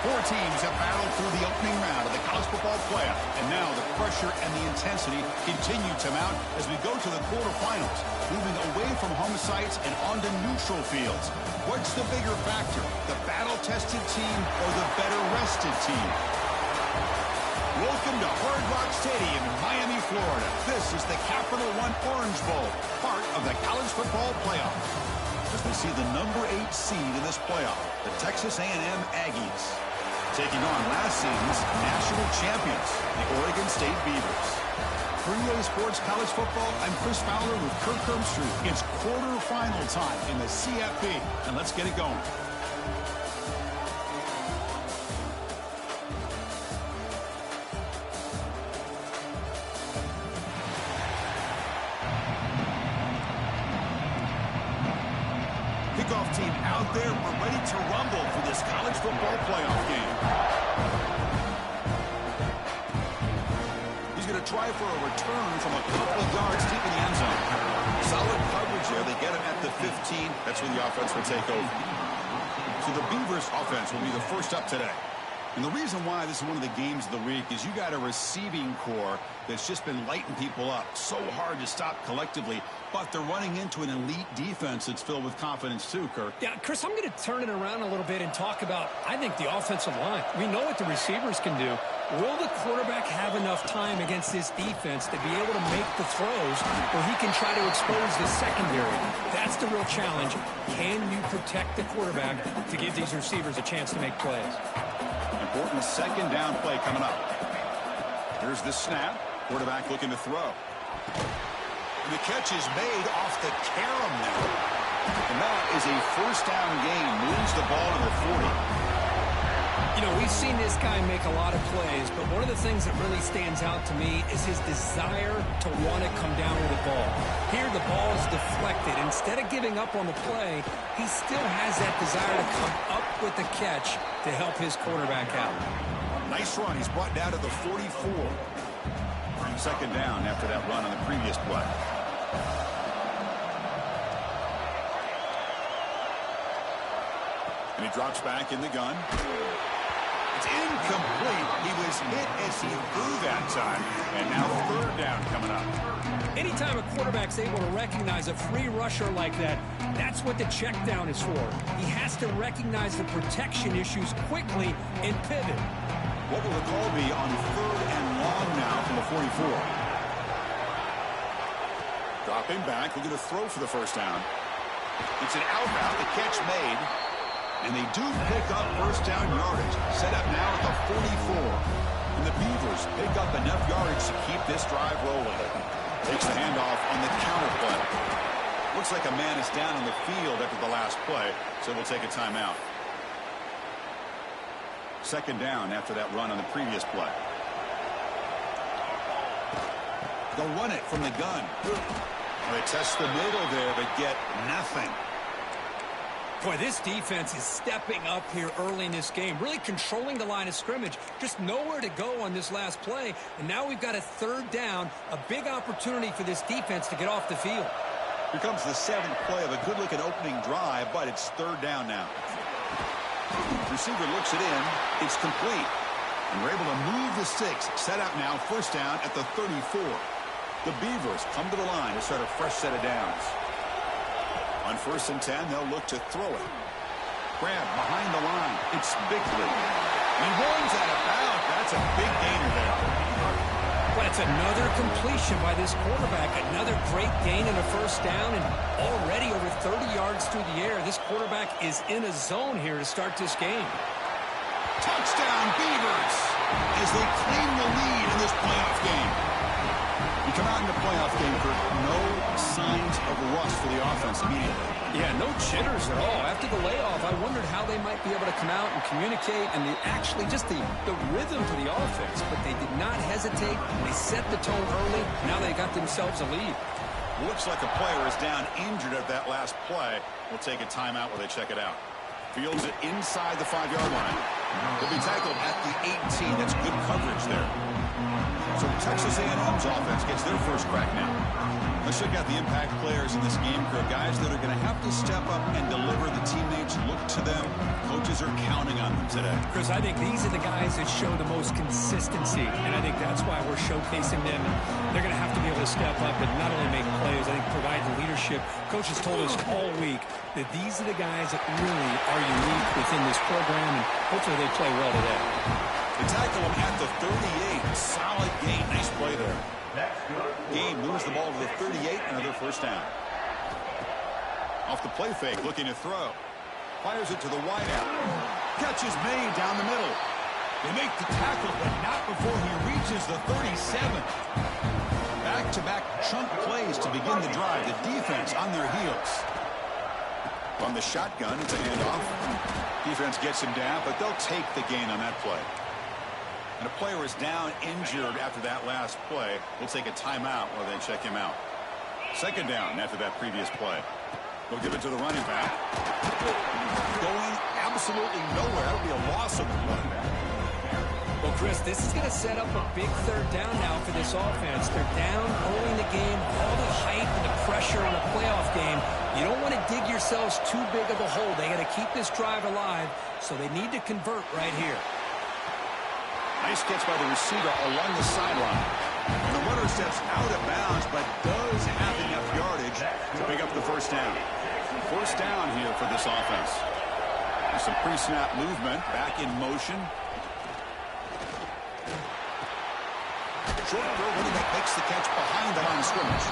Four teams have battled through the opening round of the college football playoff, and now the pressure and the intensity continue to mount as we go to the quarterfinals, moving away from home sites and onto neutral fields. What's the bigger factor, the battle-tested team or the better-rested team? Welcome to Hard Rock Stadium in Miami, Florida. This is the CaptialOne Orange Bowl, part of the college football playoff. As we see the number 8 seed in this playoff, the Texas A&M Aggies, taking on last season's national champions, the Oregon State Beavers. Three-way sports college football, I'm Chris Fowler with Kirk Herbstreit. It's quarterfinal time in the CFP, and let's get it going. Kickoff team out there. We're ready to rumble for this college football playoff game. He's going to try for a return from a couple of yards deep in the end zone. Solid coverage there. They get him at the 15. That's when the offense will take over. So the Beavers offense will be the first up today. And the reason why this is one of the games of the week is you got a receiving core that's just been lighting people up. So hard to stop collectively, but they're running into an elite defense that's filled with confidence too, Kirk. Yeah, Chris, I'm going to turn it around a little bit and talk about, I think, the offensive line. We know what the receivers can do. Will the quarterback have enough time against this defense to be able to make the throws where he can try to expose the secondary? That's the real challenge. Can you protect the quarterback to give these receivers a chance to make plays? Important second down play coming up. Here's the snap. Quarterback looking to throw. And the catch is made off the carom there. And that is a first down gain. Moves the ball to the 40. You know, we've seen this guy make a lot of plays, but one of the things that really stands out to me is his desire to want to come down with the ball. Here, the ball is deflected. Instead of giving up on the play, he still has that desire to come up with the catch to help his quarterback out. Nice run. He's brought down to the 44. Second down after that run on the previous play. And he drops back in the gun. It's incomplete. He was hit as he threw that time. And now third down coming up. Anytime a quarterback's able to recognize a free rusher like that, that's what the check down is for. He has to recognize the protection issues quickly and pivot. What will the call be on third and long now from the 44? Dropping back, looking to throw for the first down. It's an out route, the catch made. And they do pick up first down yardage. Set up now at the 44. And the Beavers pick up enough yardage to keep this drive rolling. Takes the handoff on the counter play. Looks like a man is down on the field after the last play, so we'll take a timeout. Second down after that run on the previous play. They'll run it from the gun. They test the middle there, but get nothing. Boy, this defense is stepping up here early in this game, really controlling the line of scrimmage. Just nowhere to go on this last play. And now we've got a third down, a big opportunity for this defense to get off the field. Here comes the 7th play of a good-looking opening drive, but it's third down now. Receiver looks it in. It's complete. And we're able to move the sticks. Set up now, first down at the 34. The Beavers come to the line to start a fresh set of downs. On first and 10, they'll look to throw it. Grab behind the line. It's Bickley. He runs out of bounds. That's a big gainer there. Well, it's another completion by this quarterback. Another great gain in a first down, and already over 30 yards through the air. This quarterback is in a zone here to start this game. Touchdown, Beavers, as they claim the lead in this playoff game. You come out in the playoff game for no signs of rust for the offense immediately. Yeah, no jitters at all. After the layoff, I wondered how they might be able to come out and communicate and actually just the rhythm for the offense. But they did not hesitate. They set the tone early. Now they got themselves a lead. Looks like a player is down injured at that last play. We'll take a timeout while they check it out. Fields it inside the 5-yard line. He'll be tackled at the 18. That's good coverage there. So Texas A&M's offense gets their first crack now. Let's check out the impact players in this game, crew. Guys that are going to have to step up and deliver. The teammates look to them. Coaches are counting on them today. Chris, I think these are the guys that show the most consistency, and I think that's why we're showcasing them. And they're going to have to be able to step up and not only make plays, I think provide the leadership. Coaches told us all week that these are the guys that really are unique within this program, and hopefully they play well today. They tackle him at the 38. Solid gain. Nice play there. Game moves the ball to the 38. Another first down. Off the play fake, looking to throw. Fires it to the wideout. Catch is made down the middle. They make the tackle, but not before he reaches the 37. Back-to-back chunk plays to begin the drive. The defense on their heels. From the shotgun, it's a handoff. Defense gets him down, but they'll take the gain on that play. And a player is down injured after that last play. We'll take a timeout while they check him out. Second down after that previous play. We'll give it to the running back. Going absolutely nowhere. That'll be a loss of the running back. Well, Chris, this is going to set up a big third down now for this offense. They're down early in the game. All the hype and the pressure in a playoff game. You don't want to dig yourselves too big of a hole. They got to keep this drive alive, so they need to convert right here. Nice catch by the receiver along the sideline. And the runner steps out of bounds, but does have enough yardage to pick up the first down. First down here for this offense. There's some pre-snap movement. Back in motion. Short throw, running back makes the catch behind the line of scrimmage.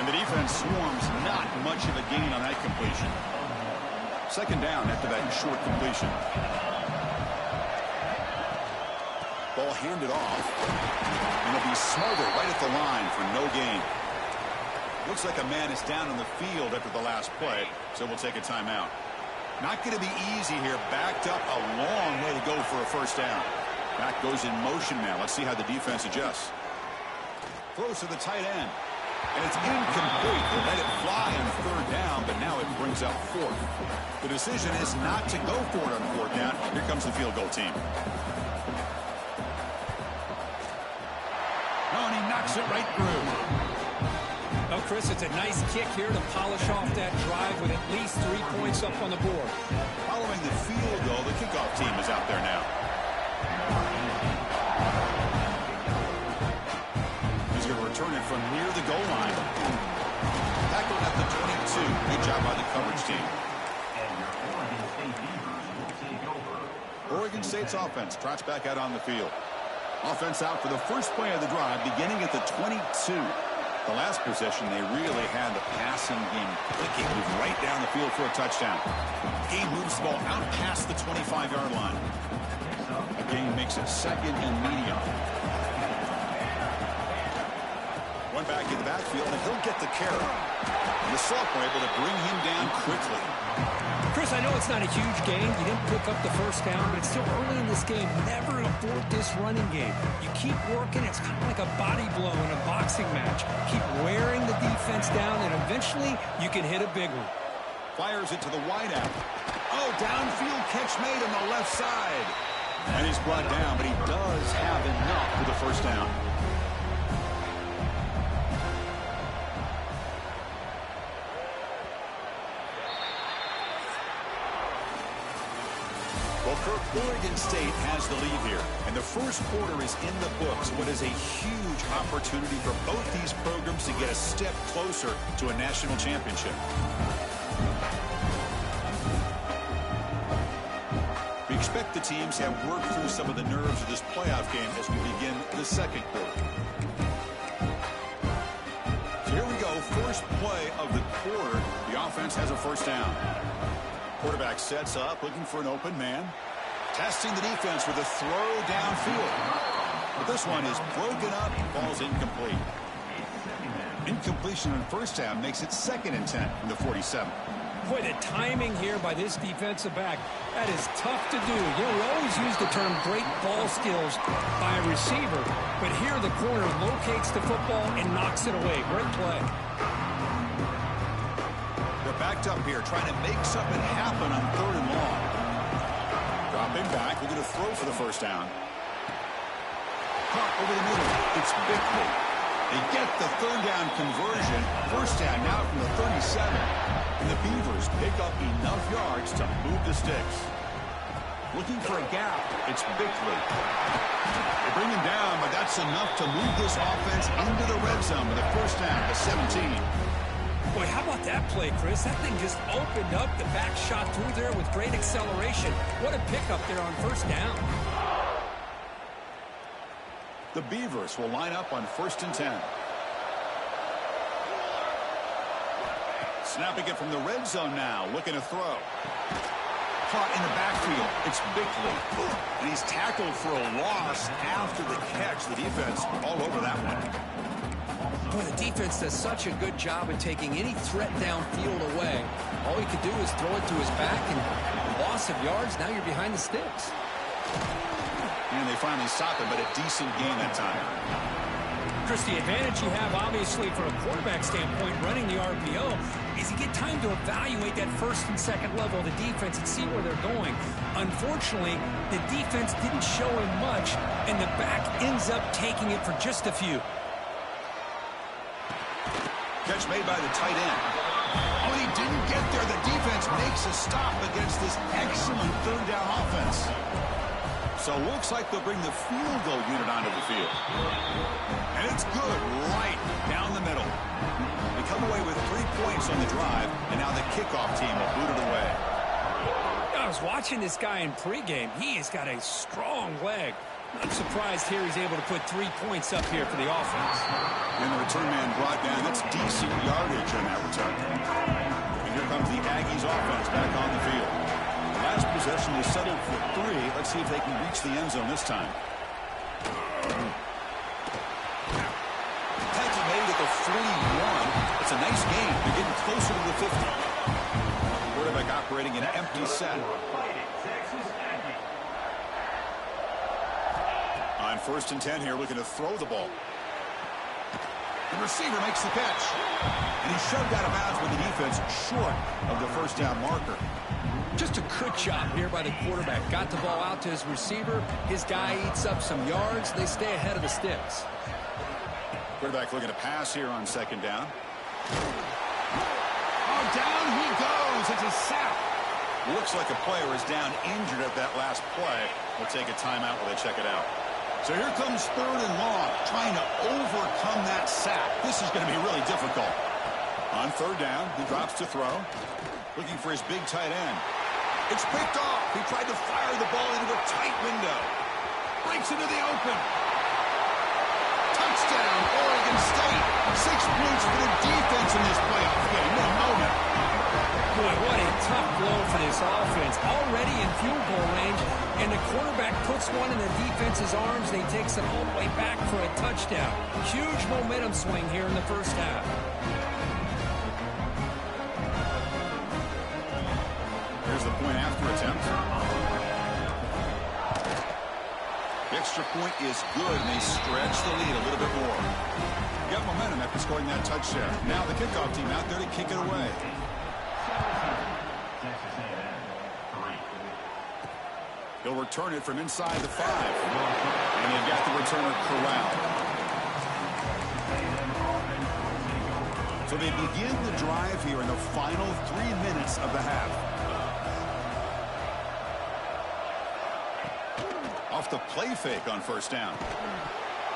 And the defense swarms. Not much of a gain on that completion. Second down after that short completion. Ball handed off. And they'll be smothered right at the line for no gain. Looks like a man is down on the field after the last play, so we'll take a timeout. Not going to be easy here. Backed up a long way to go for a first down. Back goes in motion now. Let's see how the defense adjusts. Throws to the tight end. And it's incomplete. They let it fly on third down, but now it brings up fourth. The decision is not to go for it on fourth down. Here comes the field goal team. Oh, and he knocks it right through. Oh, Chris, it's a nice kick here to polish off that drive with at least 3 points up on the board. Following the field goal, the kickoff team is out there now. He's going to return it from near the goal line. Tackled at the 22. Good job by the coverage team. Oregon State's offense trots back out on the field. Offense out for the first play of the drive, beginning at the 22. The last possession, they really had the passing game clicking, moved right down the field for a touchdown. Game moves the ball out past the 25-yard line. A gain makes it second and medium. One back in the backfield, and he'll get the carry. And the sophomore able to bring him down quickly. Chris, I know it's not a huge gain. You didn't pick up the first down, but it's still early in this game. Never abort this running game. You keep working. It's kind of like a body blow in a boxing match. Keep wearing the defense down, and eventually you can hit a big one. Fires it to the wideout. Oh, downfield catch made on the left side. And he's brought down, but he does have enough for the first down. Oregon State has the lead here, and the first quarter is in the books. What is a huge opportunity for both these programs to get a step closer to a national championship. We expect the teams have worked through some of the nerves of this playoff game as we begin the second quarter. So here we go, first play of the quarter. The offense has a first down. Quarterback sets up, looking for an open man. Testing the defense with a throw downfield. But this one is broken up, falls incomplete. Incompletion on first down makes it second and 10 from the 47. Boy, the timing here by this defensive back, that is tough to do. You know, we always use the term great ball skills by a receiver, but here the corner locates the football and knocks it away. Great play. They're backed up here, trying to make something happen on third and long. Dropping back, we're going to throw for the first down. Caught over the middle. The It's Bickley. They get the third down conversion. First down now from the 37. And the Beavers pick up enough yards to move the sticks. Looking for a gap. It's Bickley. They bring him down, but that's enough to move this offense into the red zone with a first down to 17. Boy, how about that play, Chris? That thing just opened up. The back shot through there with great acceleration. What a pickup there on first down. The Beavers will line up on 1st and 10. Snapping it from the red zone now, looking to throw. Caught in the backfield. It's Bickley. And he's tackled for a loss after the catch. The defense all over that one. Boy, the defense does such a good job of taking any threat downfield away. All he could do is throw it to his back, and loss of yards, now you're behind the sticks. And they finally stop it, but a decent gain that time. Chris, the advantage you have, obviously, from a quarterback standpoint, running the RPO, is you get time to evaluate that first and second level of the defense and see where they're going. Unfortunately, the defense didn't show him much, and the back ends up taking it for just a few. Catch made by the tight end. Oh, he didn't get there. The defense makes a stop against this excellent third down offense. So it looks like they'll bring the field goal unit onto the field. And it's good right down the middle. They come away with 3 points on the drive, and now the kickoff team will boot it away. I was watching this guy in pregame. He has got a strong leg. I'm surprised here he's able to put 3 points up here for the offense. And the return man brought down. That's decent yardage on that return. And here comes the Aggies offense back on the field. The last possession is settled for 3. Let's see if they can reach the end zone this time. Tags are made at the 41. It's a nice game. They're getting closer to the 50. Quarterback operating an empty set. On 1st and 10 here, looking to throw the ball. The receiver makes the catch. And he's shoved out of bounds with the defense short of the first down marker. Just a good job here by the quarterback. Got the ball out to his receiver. His guy eats up some yards. They stay ahead of the sticks. Quarterback looking to pass here on 2nd down. Oh, down he goes. It's a sack. Looks like a player is down injured at that last play. We'll take a timeout while they check it out. So here comes 3rd and long, trying to overcome that sack. This is going to be really difficult. On 3rd down, he drops to throw. Looking for his big tight end. It's picked off. He tried to fire the ball into a tight window. Breaks into the open. Touchdown, Oregon State. 6 points for the defense in this playoff game. What a moment. Boy, what a tough blow for this offense. Already in field goal range, and the quarterback puts one in the defense's arms, and he takes it all the way back for a touchdown. Huge momentum swing here in the first half. Here's the point after attempt. The extra point is good, and they stretch the lead a little bit more. Got momentum after scoring that touchdown. Now the kickoff team out there to kick it away. He'll return it from inside the 5. And they've got the returner corralled. So they begin the drive here in the final 3 minutes of the half. Off the play fake on 1st down.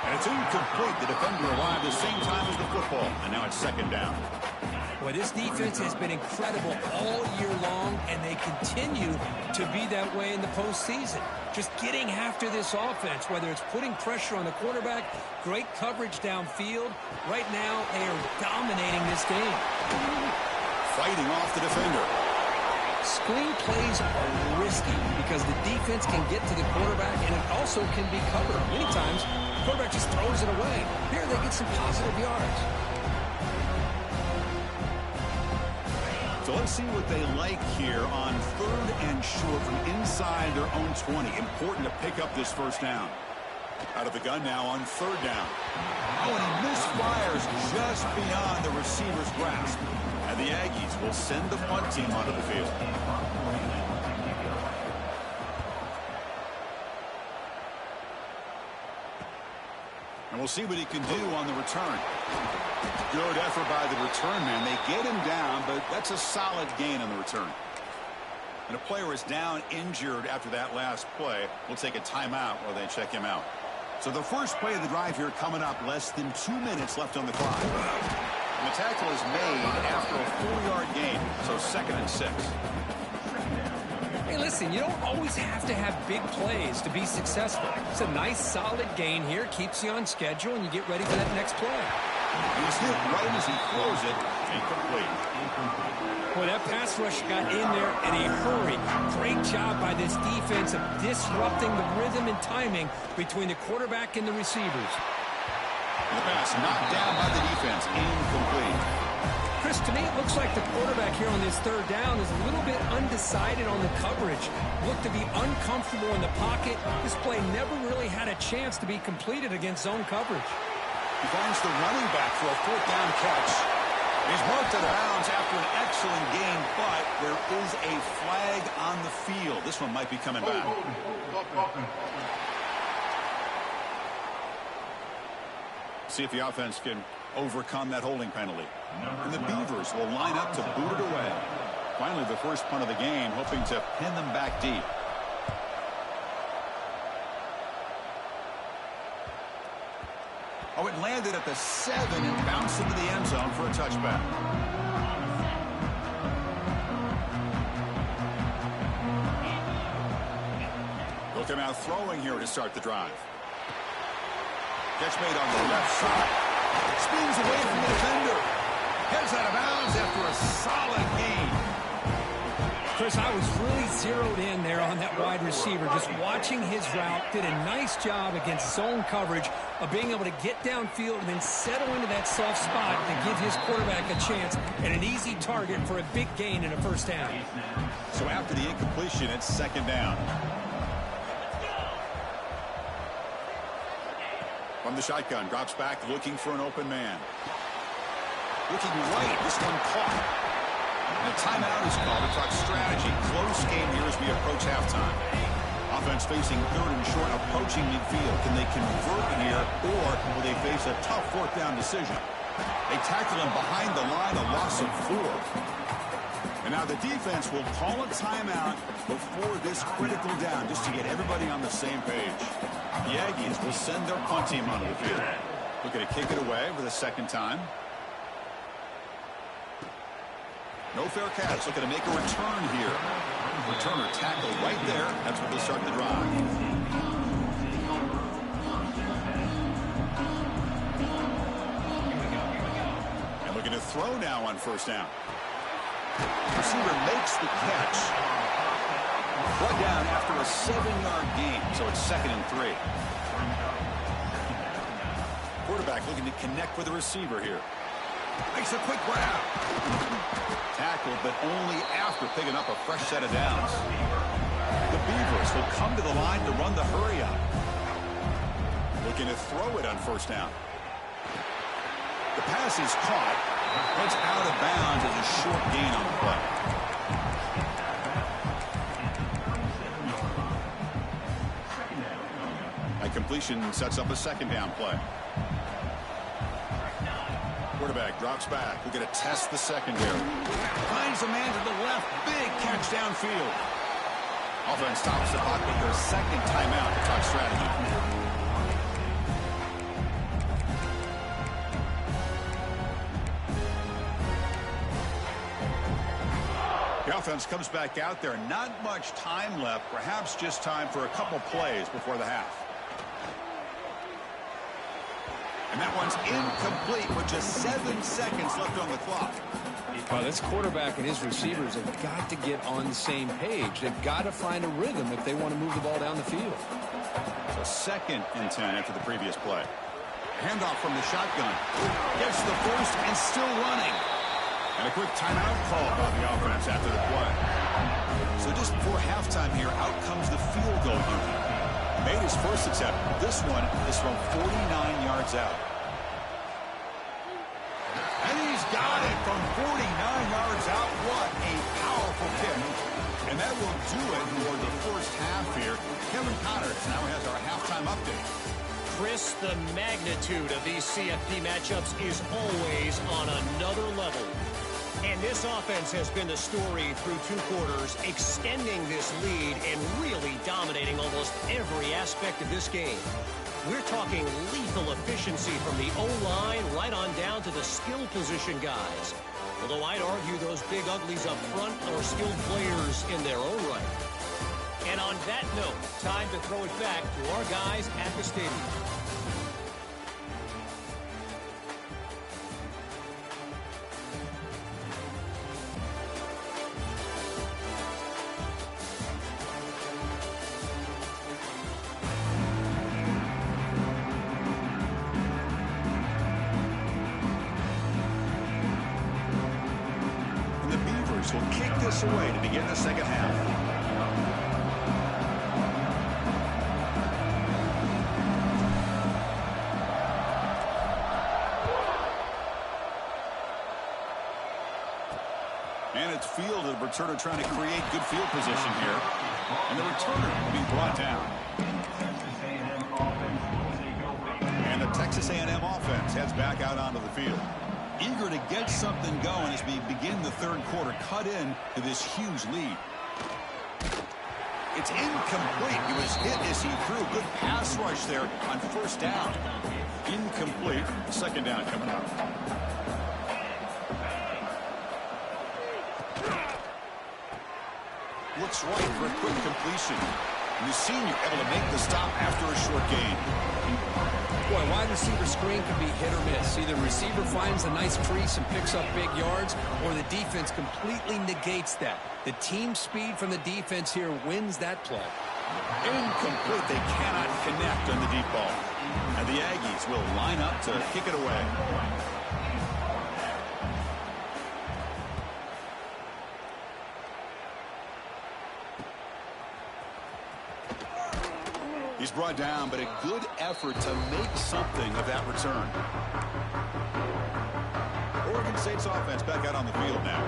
And it's incomplete. The defender arrived the same time as the football. And now it's 2nd down. Well, this defense has been incredible all year long, and they continue to be that way in the postseason. Just getting after this offense, whether it's putting pressure on the quarterback, great coverage downfield. Right now, they are dominating this game. Fighting off the defender. Screen plays are risky because the defense can get to the quarterback, and it also can be covered. Many times, the quarterback just throws it away. Here, they get some positive yards. So let's see what they like here on 3rd and short from inside their own 20. Important to pick up this first down. Out of the gun now on 3rd down. Oh, and he misfires just beyond the receiver's grasp. And the Aggies will send the punt team onto the field. And we'll see what he can do on the return. Good effort by the return man. They get him down, but that's a solid gain on the return. And a player is down injured after that last play. We'll take a timeout while they check him out. So the first play of the drive here coming up, less than 2 minutes left on the clock. And the tackle is made after a 4-yard gain, so 2nd and 6. Hey, listen, you don't always have to have big plays to be successful. It's a nice, solid gain here, keeps you on schedule, and you get ready for that next play. He's hit right as he throws it, incomplete. Boy, that pass rush got in there in a hurry. Great job by this defense of disrupting the rhythm and timing between the quarterback and the receivers. The pass knocked down by the defense, incomplete. Chris, to me, it looks like the quarterback here on this 3rd down is a little bit undecided on the coverage. Looked to be uncomfortable in the pocket. This play never really had a chance to be completed against zone coverage. He finds the running back for a 4th down catch. He's marked out of bounds after an excellent gain, but there is a flag on the field. This one might be coming back. See if the offense can overcome that holding penalty. And the Beavers will line up to boot it away. Finally, the first punt of the game, hoping to pin them back deep. Oh, it landed at the 7 and bounced into the end zone for a touchback. Look him out throwing here to start the drive. Catch made on the left side. Spins away from the defender. Heads out of bounds after a solid gain. Chris, I was really zeroed in there on that wide receiver. Just watching his route, did a nice job against zone coverage of being able to get downfield and then settle into that soft spot and give his quarterback a chance and an easy target for a big gain in a 1st down. So after the incompletion, it's 2nd down. From the shotgun, drops back, looking for an open man. Looking right, this one caught. And a timeout is called to talk strategy. Close game here as we approach halftime. Offense facing 3rd and short, approaching midfield. Can they convert here, or will they face a tough 4th down decision? They tackle him behind the line, a loss of 4. And now the defense will call a timeout before this critical down, just to get everybody on the same page. The Aggies will send their punt team onto the field. Looking to kick it away for the 2nd time. No fair catch. Looking to make a return here. Returner tackle right there. That's where they start the drive. And looking to throw now on 1st down. Receiver makes the catch. Brought down after a 7-yard gain, so it's 2nd and 3. Quarterback looking to connect with the receiver here. Makes a quick grab. Tackled, but only after picking up a fresh set of downs. The Beavers will come to the line to run the hurry up. Looking to throw it on 1st down. The pass is caught. It's out of bounds as a short gain on the play. That completion sets up a 2nd down play. Quarterback drops back. We're going to test the secondary. Finds a man to the left. Big catch downfield. Offense stops the clock with their 2nd timeout to talk strategy. The offense comes back out there. Not much time left. Perhaps just time for a couple plays before the half. And that one's incomplete with just 7 seconds left on the clock. Well, this quarterback and his receivers have got to get on the same page. They've got to find a rhythm if they want to move the ball down the field. So 2nd and 10 after the previous play. Handoff from the shotgun. Gets the first and still running. And a quick timeout call by the offense after the play. So just before halftime here, out comes the field goal unit. Made his first attempt. This one is from 49 yards out. And he's got it from 49 yards out. What a powerful kick. And that will do it for the first half here. Kevin Connors now has our halftime update. Chris, the magnitude of these CFP matchups is always on another level. And this offense has been the story through 2 quarters, extending this lead and really dominating almost every aspect of this game. We're talking lethal efficiency from the O-line right on down to the skill position guys. Although I'd argue those big uglies up front are skilled players in their own right. And on that note, time to throw it back to our guys at the stadium. Will kick this away to begin the second half. And it's fielded. Returner trying to create good field position here. And the returner will be brought down. And the Texas A&M offense heads back out onto the field. Eager to get something going as we begin the third quarter. Cut in to this huge lead. It's incomplete. He was hit as he threw. Good pass rush there on first down. Incomplete. Second down coming up. Looks right for a quick completion. And the senior able to make the stop after a short gain. Boy, wide receiver screen can be hit or miss. Either receiver finds a nice crease and picks up big yards, or the defense completely negates that. The team speed from the defense here wins that play. Incomplete. They cannot connect on the deep ball. And the Aggies will line up to kick it away. He's brought down, but a good effort to make something of that return. Oregon State's offense back out on the field now.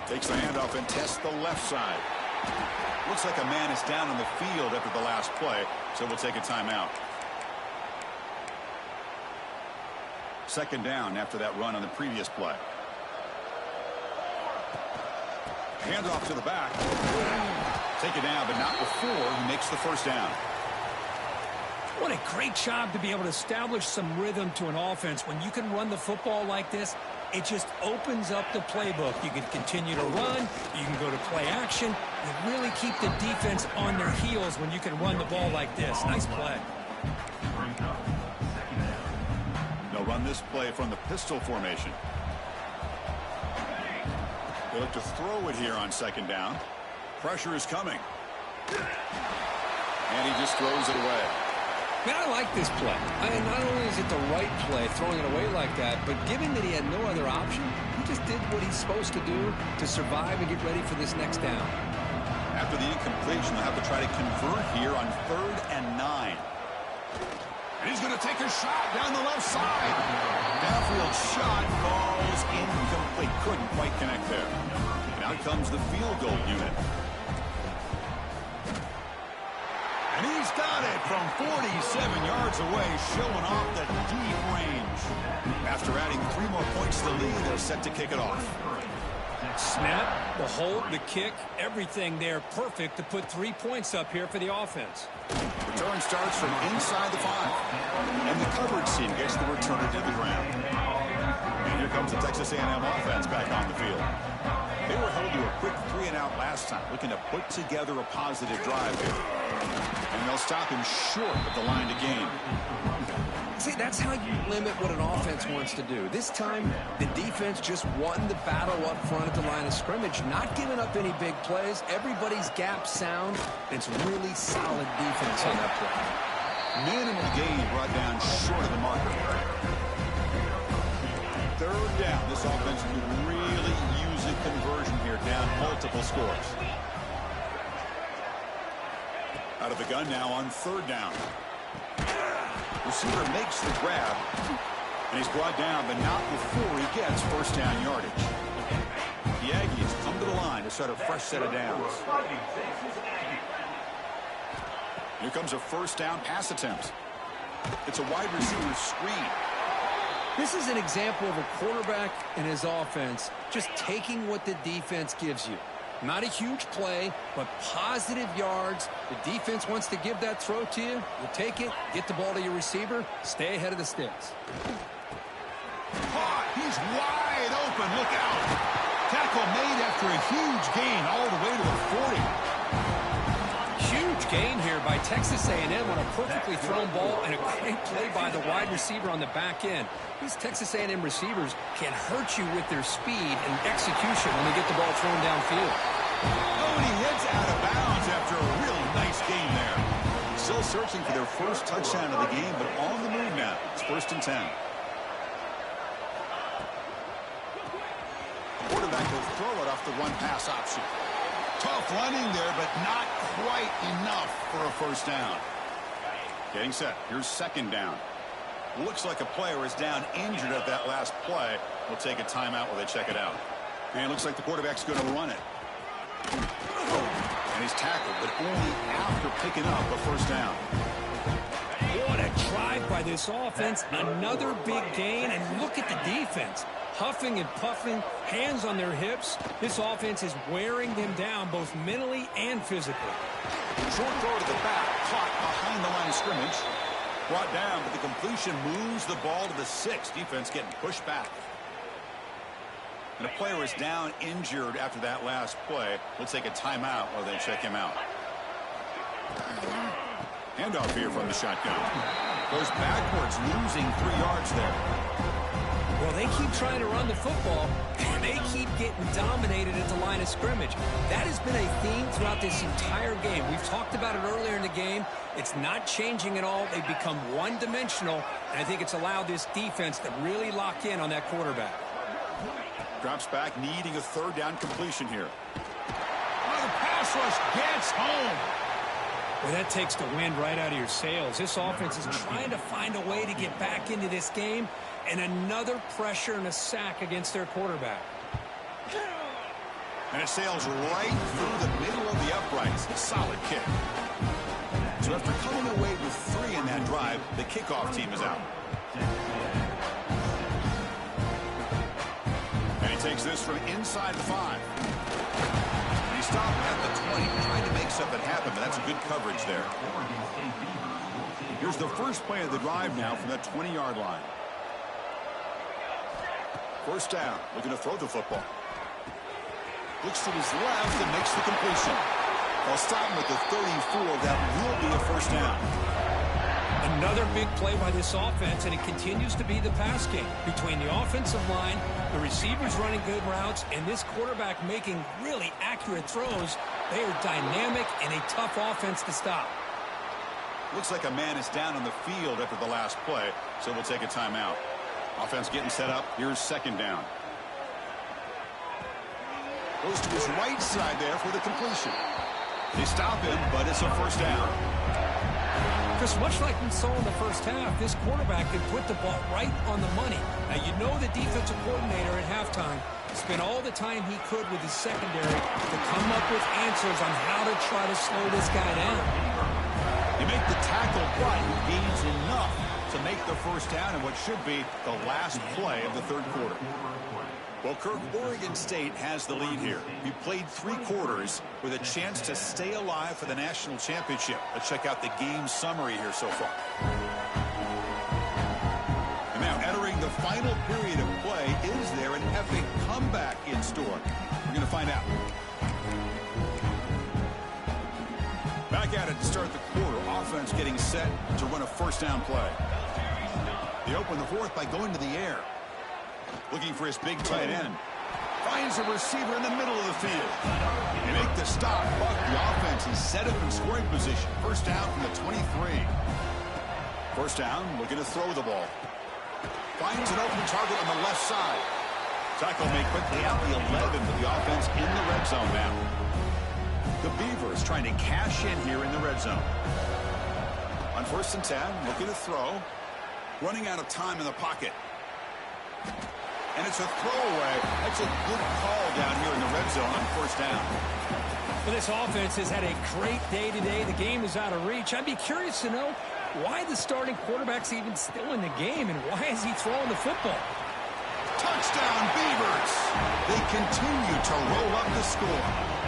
Takes the handoff and tests the left side. Looks like a man is down on the field after the last play, so we'll take a timeout. Second down after that run on the previous play. Handoff to the back. Take it down, but not before he makes the first down. What a great job to be able to establish some rhythm to an offense. When you can run the football like this, it just opens up the playbook. You can continue to run. You can go to play action. You really keep the defense on their heels when you can run the ball like this. Nice play. They'll run this play from the pistol formation. They look to throw it here on second down. Pressure is coming. And he just throws it away. Man, I like this play. Not only is it the right play, throwing it away like that, but given that he had no other option, he just did what he's supposed to do to survive and get ready for this next down. After the incompletion, they'll have to try to convert here on 3rd and 9. And he's going to take a shot down the left side. Downfield shot falls incomplete. Couldn't quite connect there. And out comes the field goal unit. And he's got it from 47 yards away, showing off the deep range. After adding 3 more points to the lead, they're set to kick it off. Snap, the hold, the kick, everything there perfect to put 3 points up here for the offense. Return starts from inside the 5. And the coverage team gets the returner to the ground. And here comes the Texas A&M offense back on the field. They were held to a quick 3-and-out last time, looking to put together a positive drive here. And they'll stop him short of the line to gain. See, that's how you limit what an offense wants to do. This time, the defense just won the battle up front at the line of scrimmage, not giving up any big plays. Everybody's gap sound. It's really solid defense on that play. Minimal gain brought down short of the marker. 3rd down. This offense could really use a conversion here, down multiple scores. Out of the gun now on 3rd down. Receiver makes the grab, and he's brought down, but not before he gets first down yardage. The Aggies come to the line to start a fresh set of downs. Here comes a first down pass attempt. It's a wide receiver screen. This is an example of a quarterback and his offense just taking what the defense gives you. Not a huge play, but positive yards. The defense wants to give that throw to you. You take it, get the ball to your receiver, stay ahead of the sticks. Caught. He's wide open. Look out. Tackle made after a huge gain all the way to the 40. Huge gain here by Texas A&M on a perfectly thrown ball and a great play by the wide receiver on the back end. These Texas A&M receivers can hurt you with their speed and execution when they get the ball thrown downfield. Oh, and he heads out of bounds after a really nice gain there. Still searching for their first touchdown of the game, but on the move now. It's 1st and 10. Quarterback will throw it off the one-pass option. Tough running there, but not quite enough for a first down. Getting set. Here's 2nd down. Looks like a player is down injured at that last play. We'll take a timeout while they check it out. And it looks like the quarterback's going to run it. And he's tackled, but only after picking up a first down. What a drive by this offense. Another big gain, and look at the defense. Huffing and puffing, hands on their hips. This offense is wearing them down both mentally and physically. Short throw to the back, caught behind the line of scrimmage. Brought down, but the completion moves the ball to the 6. Defense getting pushed back. And a player is down injured after that last play. We'll take a timeout while they check him out. Handoff here from the shotgun. Goes backwards, losing 3 yards there. Well, they keep trying to run the football, and they keep getting dominated at the line of scrimmage. That has been a theme throughout this entire game. We've talked about it earlier in the game. It's not changing at all. They've become one-dimensional, and I think it's allowed this defense to really lock in on that quarterback. Drops back, needing a 3rd down completion here. Oh, the pass rush gets home. Well, that takes the wind right out of your sails. This offense is trying to find a way to get back into this game, and another pressure and a sack against their quarterback. And it sails right through the middle of the uprights. A solid kick. So after coming away with 3 in that drive, the kickoff team is out. And he takes this from inside the 5. He stopped at the 20, trying to make something happen, but that's good coverage there. Here's the first play of the drive now from that 20-yard line. First down, looking to throw the football. Looks to his left and makes the completion. They'll stop him at the 34. That will be a first down. Another big play by this offense, and it continues to be the pass game. Between the offensive line, the receivers running good routes, and this quarterback making really accurate throws, they are dynamic and a tough offense to stop. Looks like a man is down on the field after the last play, so we'll take a timeout. Offense getting set up. Here's 2nd down. Goes to his right side there for the completion. They stop him, but it's a first down. Because much like we saw in the first half, this quarterback could put the ball right on the money. Now, you know the defensive coordinator at halftime spent all the time he could with his secondary to come up with answers on how to try to slow this guy down. You make the tackle, but he gains enough to make the first down in what should be the last play of the 3rd quarter. Well, Kirk, Oregon State has the lead here. We played 3 quarters with a chance to stay alive for the national championship. Let's check out the game summary here so far. And now entering the final period of play, is there an epic comeback in store? We're going to find out. Back at it to start the quarter. Offense getting set to run a first down play. They open the 4th by going to the air. Looking for his big tight end. Finds a receiver in the middle of the field. They make the stop, but the offense is set up in scoring position. First down from the 23. First down, looking to throw the ball. Finds an open target on the left side. Tackle made quickly out the 11, but the offense in the red zone now. The Beavers trying to cash in here in the red zone. On 1st and 10, looking to throw. Running out of time in the pocket. And it's a throwaway. That's a good call down here in the red zone on first down. Well, this offense has had a great day today. The game is out of reach. I'd be curious to know why the starting quarterback's even still in the game and why is he throwing the football? Touchdown, Beavers! They continue to roll up the score.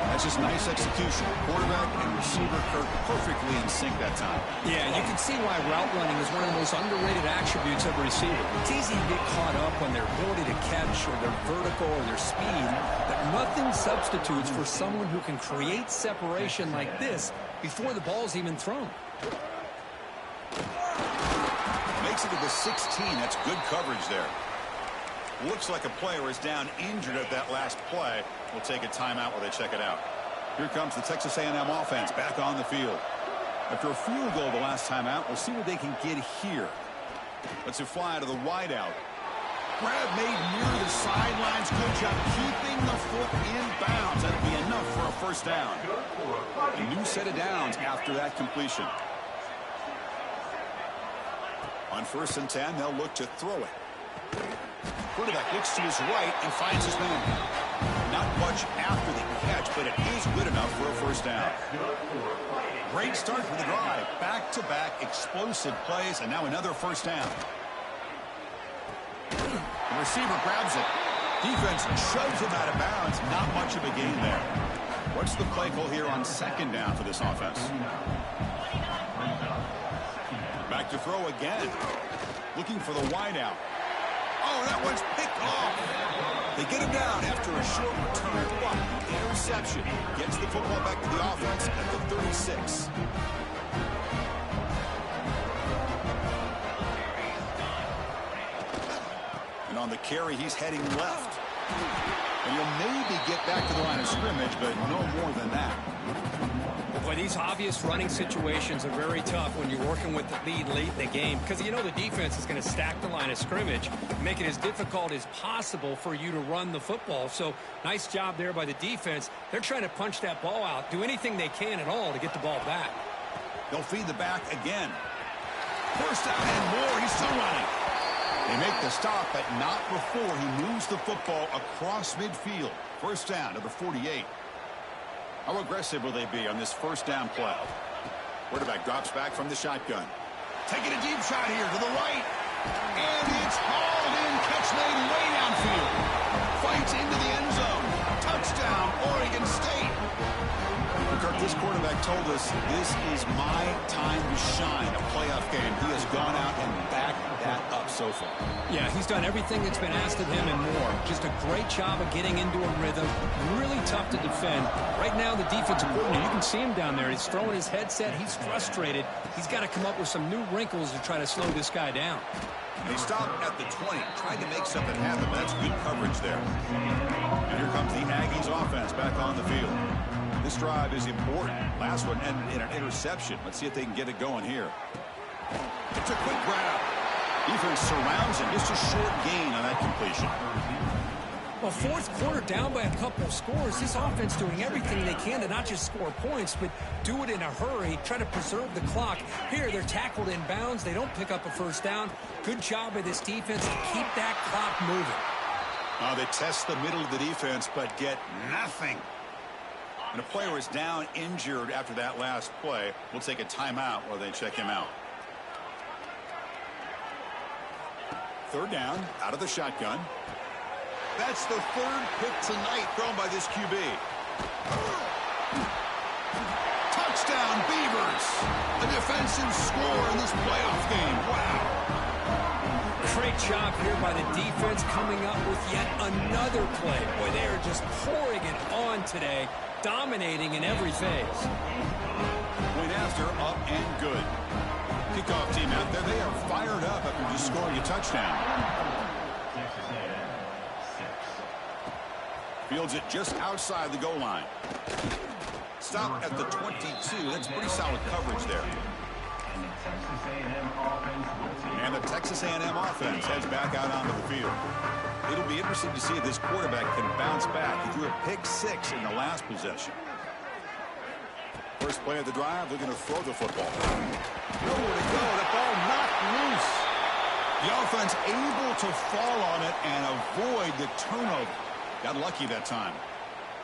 That's just nice execution. Quarterback and receiver perfectly in sync that time. Yeah, you can see why route running is one of the most underrated attributes of a receiver. It's easy to get caught up on their ability to catch or their vertical or their speed, but nothing substitutes for someone who can create separation like this before the ball's even thrown. Makes it to the 16. That's good coverage there. Looks like a player is down injured at that last play. We'll take a timeout while they check it out. Here comes the Texas A&M offense back on the field. After a field goal the last time out, we'll see what they can get here. Let's it fly to the wideout. Grab made near the sidelines. Good job keeping the foot in bounds. That'll be enough for a first down. A new set of downs after that completion. On 1st and 10, they'll look to throw it. Quarterback looks to his right and finds his man. Not much after the catch, but it is good enough for a first down. Great start for the drive. Back-to-back explosive plays, and now another first down. The receiver grabs it. Defense shoves him out of bounds. Not much of a gain there. What's the play call here on 2nd down for this offense? Back to throw again. Looking for the wideout. Oh, that one's picked off. They get him down after a short return, but the interception gets the football back to the offense at the 36. And on the carry, he's heading left. And he'll maybe get back to the line of scrimmage, but no more than that. Boy, these obvious running situations are very tough when you're working with the lead late in the game because you know the defense is going to stack the line of scrimmage, make it as difficult as possible for you to run the football. So nice job there by the defense. They're trying to punch that ball out, do anything they can at all to get the ball back. They'll feed the back again. First down and more. He's still running. They make the stop, but not before he moves the football across midfield. First down to the 48. How aggressive will they be on this first down play? Quarterback drops back from the shotgun. Taking a deep shot here to the right. And it's hauled in. Catch made way downfield. Fights into the end zone. Touchdown, Oregon State. Kirk, this quarterback told us this is my time to shine, a playoff game. He has gone out and backed that up so far. Yeah, he's done everything that's been asked of him and more. Just a great job of getting into a rhythm. Really tough to defend. Right now, the defensive coordinator, you can see him down there. He's throwing his headset. He's frustrated. He's got to come up with some new wrinkles to try to slow this guy down. They stop at the 20, trying to make something happen. That's good coverage there. And here comes the Aggies offense back on the field. This drive is important. Last one ended in an interception. Let's see if they can get it going here. It's a quick grab. Defense surrounds him. Just a short gain on that completion. Well, 4th quarter down by a couple of scores. This offense doing everything they can to not just score points, but do it in a hurry, try to preserve the clock. Here, they're tackled in bounds. They don't pick up a first down. Good job by this defense to keep that clock moving. They test the middle of the defense, but get nothing. And a player is down injured after that last play. We'll take a timeout while they check him out. 3rd down, out of the shotgun. That's the 3rd pick tonight thrown by this QB. Touchdown, Beavers! A defensive score in this playoff game. Wow. Great job here by the defense coming up with yet another play. Boy, they are just pouring it on today, dominating in every phase. Point after, up and good. Kickoff team out there, they are fired up after just scoring a touchdown. Fields it just outside the goal line. Stop at the 22. That's pretty solid coverage there. And the Texas A&M offense heads back out onto the field. It'll be interesting to see if this quarterback can bounce back. He threw a pick-6 in the last possession. First play of the drive, they're going to throw the football. Nowhere to go. The ball knocked loose. The offense able to fall on it and avoid the turnover. Got lucky that time.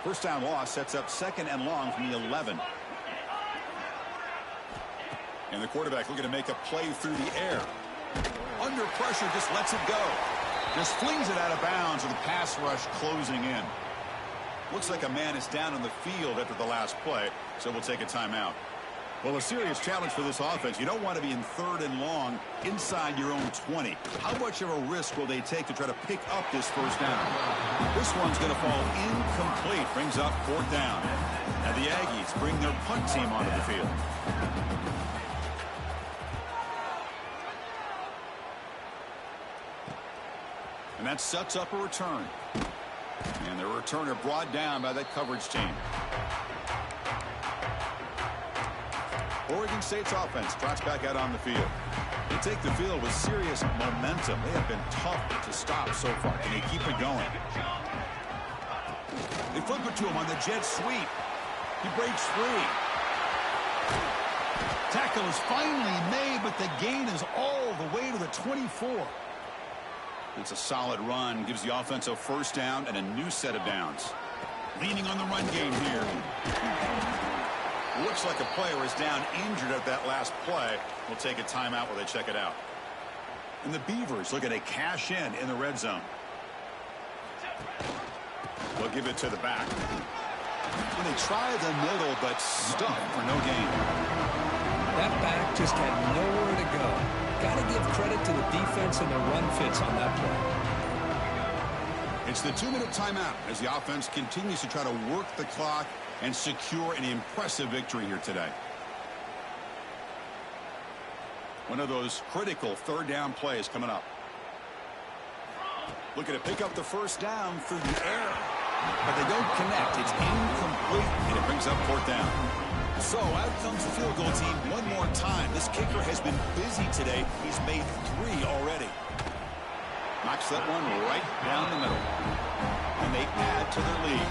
First down loss sets up 2nd and long from the 11. And the quarterback looking to make a play through the air. Under pressure, just lets it go. Just flings it out of bounds with the pass rush closing in. Looks like a man is down on the field after the last play, so we'll take a timeout. Well, a serious challenge for this offense. You don't want to be in 3rd and long inside your own 20. How much of a risk will they take to try to pick up this first down? This one's going to fall incomplete. Brings up 4th down. Now the Aggies bring their punt team onto the field. And that sets up a return. And the returner brought down by that coverage team. Oregon State's offense trots back out on the field. They take the field with serious momentum. They have been tough to stop so far. Can they keep it going? They flip it to him on the jet sweep. He breaks free. Tackle is finally made, but the gain is all the way to the 24. It's a solid run. Gives the offense a first down and a new set of downs. Leaning on the run game here. Looks like a player is down injured at that last play. We'll take a timeout while they check it out. And the Beavers looking to cash in the red zone. They'll give it to the back. And they try the middle, but stuffed for no gain. That back just had nowhere to go. Got to give credit to the defense and the run fits on that play. It's the 2-minute timeout as the offense continues to try to work the clock and secure an impressive victory here today. One of those critical 3rd down plays coming up. Looking to pick up the first down through the air. But they don't connect. It's incomplete, and it brings up 4th down. So out comes the field goal team one more time. This kicker has been busy today. He's made 3 already. Knocks that one right down the middle. And they add to their lead.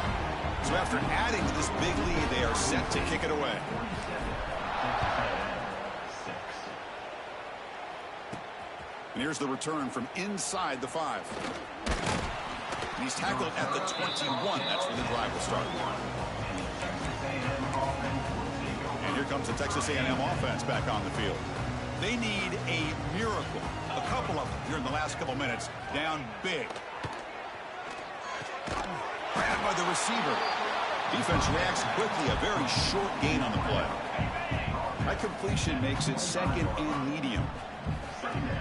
So after adding to this big lead, they are set to kick it away. And here's the return from inside the 5. And he's tackled at the 21. That's where the drive will start. And here comes the Texas A&M offense back on the field. They need a miracle. A couple of them here in the last couple minutes. Down big. Grabbed by the receiver. Defense reacts quickly. A very short gain on the play. That completion makes it 2nd and medium.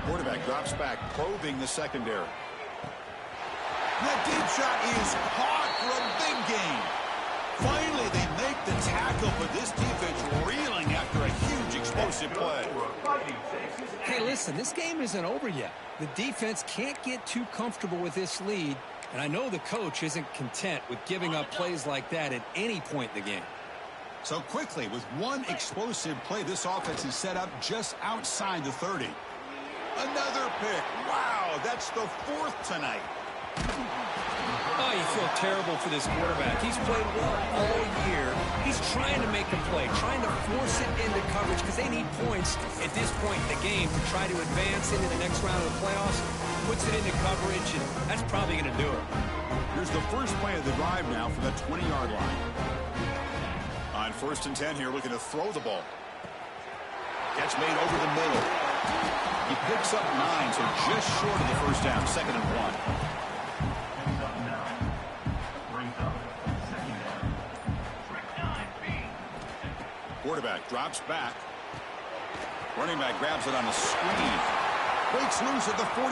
Quarterback drops back, probing the secondary. That deep shot is caught for a big gain. Finally, they make the tackle, but this defense reeling after a huge explosive play. Hey, listen, this game isn't over yet. The defense can't get too comfortable with this lead, and I know the coach isn't content with giving up plays like that at any point in the game. So quickly, with one explosive play, this offense is set up just outside the 30. Another pick. Wow, that's the 4th tonight. Oh, you feel terrible for this quarterback. He's played well all year. He's trying to make a play, trying to force it into coverage because they need points at this point in the game to try to advance into the next round of the playoffs. Puts it into coverage, and that's probably going to do it. Here's the first play of the drive now from the 20-yard line. On 1st and 10 here, looking to throw the ball. Catch made over the middle. He picks up 9, so just short of the first down, 2nd and 1. Quarterback drops back. Running back grabs it on a screen. Breaks loose at the 45.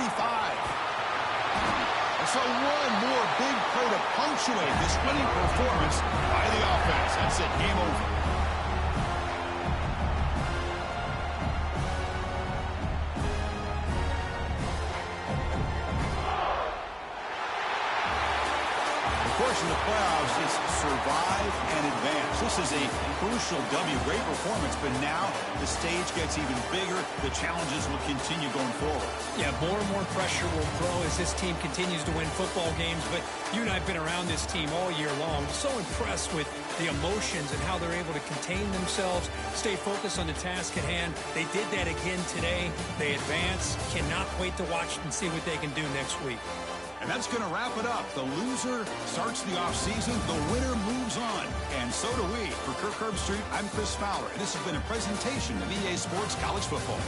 And so one more big play to punctuate this winning performance by the offense. That's it. Game over. In the playoffs is survive and advance. This is a crucial W. Great performance, but now the stage gets even bigger. The challenges will continue going forward. Yeah, more and more pressure will grow as this team continues to win football games, but you and I have been around this team all year long. So impressed with the emotions and how they're able to contain themselves, stay focused on the task at hand. They did that again today. They advance. Cannot wait to watch and see what they can do next week. And that's going to wrap it up. The loser starts the offseason. The winner moves on. And so do we. For Kirk Herbstreit, I'm Chris Fowler. And this has been a presentation of EA Sports College Football.